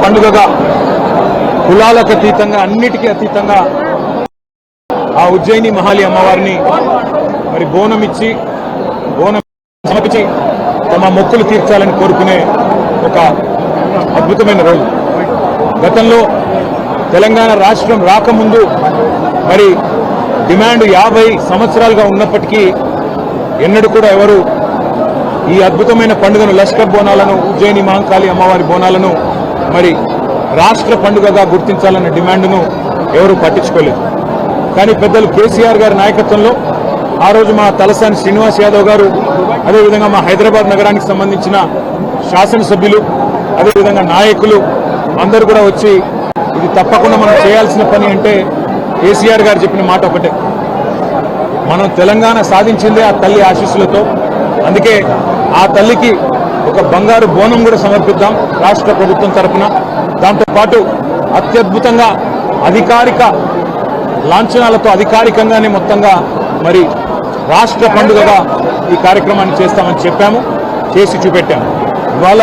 పండుగగా కులాలకు అతీతంగా అన్నిటికీ అతీతంగా ఆ ఉజ్జయిని మహాలి అమ్మవారిని మరి బోనం సమర్పించి తమ మొక్కులు తీర్చాలని కోరుకునే ఒక అద్భుతమైన రోజు. గతంలో తెలంగాణ రాష్ట్రం రాకముందు మరి డిమాండ్ 50 సంవత్సరాలుగా ఉన్నప్పటికీ ఎన్నడూ కూడా ఎవరు ఈ అద్భుతమైన పండుగను లష్కర్ బోనాలను ఉజ్జయిని మహంకాళి అమ్మవారి బోనాలను మరి రాష్ట్ర పండుగగా గుర్తించాలన్న డిమాండ్ను ఎవరూ పట్టించుకోలేదు. కానీ పెద్దలు కేసీఆర్ గారి నాయకత్వంలో ఆ రోజు మా తలసాని శ్రీనివాస్ యాదవ్ గారు, అదేవిధంగా మా హైదరాబాద్ నగరానికి సంబంధించిన శాసనసభ్యులు, అదేవిధంగా నాయకులు అందరూ కూడా వచ్చి ఇది తప్పకుండా మనం చేయాల్సిన పని అంటే కేసీఆర్ గారు చెప్పిన మాట ఒకటే, మనం తెలంగాణ సాధించిందే ఆ తల్లి ఆశీస్సులతో. అందుకే ఆ తల్లికి ఒక బంగారు బోనం కూడా సమర్పిద్దాం రాష్ట్ర ప్రభుత్వం తరఫున. దాంతోపాటు అత్యద్భుతంగా అధికారిక లాంఛనాలతో అధికారికంగానే మొత్తంగా మరి రాష్ట్ర పండుగగా ఈ కార్యక్రమాన్ని చేస్తామని చెప్పాము, చేసి చూపెట్టాము. ఇవాళ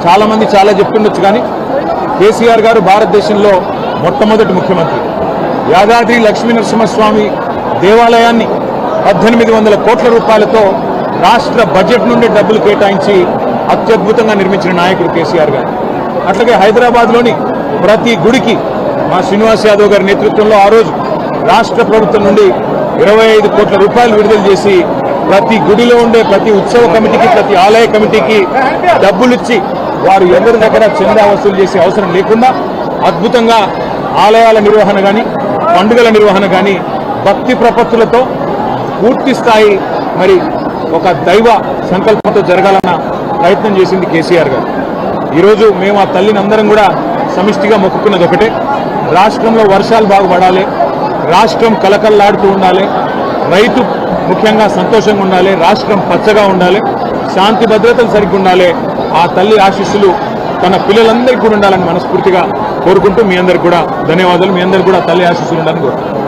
చాలామంది చాలా చెప్తుండొచ్చు, కానీ కేసీఆర్ గారు భారతదేశంలో మొట్టమొదటి ముఖ్యమంత్రి. యాదాద్రి లక్ష్మీనరసింహస్వామి దేవాలయాన్ని 1800 కోట్ల రూపాయలతో రాష్ట్ర బడ్జెట్ నుండి డబ్బులు కేటాయించి అత్యద్భుతంగా నిర్మించిన నాయకుడు కేసీఆర్ గారు. అట్లాగే హైదరాబాద్లోని ప్రతి గుడికి మా శ్రీనివాస్ యాదవ్ గారి నేతృత్వంలో ఆ రోజు రాష్ట్ర ప్రభుత్వం నుండి 25 కోట్ల రూపాయలు విడుదల చేసి ప్రతి గుడిలో ఉండే ప్రతి ఉత్సవ కమిటీకి, ప్రతి ఆలయ కమిటీకి డబ్బులిచ్చి వారు ఎవరి దగ్గర చందా వసూలు చేసే అవసరం లేకుండా అద్భుతంగా ఆలయాల నిర్వహణ కానీ, పండుగల నిర్వహణ కానీ భక్తి ప్రపత్తులతో పూర్తి స్థాయి మరి ఒక దైవ సంకల్పంతో జరగాలన్న ప్రయత్నం చేసింది కేసీఆర్ గారు. ఈరోజు మేము ఆ తల్లిని అందరం కూడా సమిష్టిగా మొక్కుకున్నది ఒకటే, రాష్ట్రంలో వర్షాలు బాగా పడాలి, రాష్ట్రం కలకల్లాడుతూ ఉండాలి, రైతు ముఖ్యంగా సంతోషంగా ఉండాలి, రాష్ట్రం పచ్చగా ఉండాలి, శాంతి భద్రతలు సరిగ్గా ఉండాలి. ఆ తల్లి ఆశీస్సులు తన పిల్లలందరికీ కూడా ఉండాలని మనస్ఫూర్తిగా కోరుకుంటూ మీ అందరికి కూడా ధన్యవాదాలు. మీ అందరికి కూడా తల్లి ఆశీస్సులు ఉండాలని కోరుకుంటున్నాను.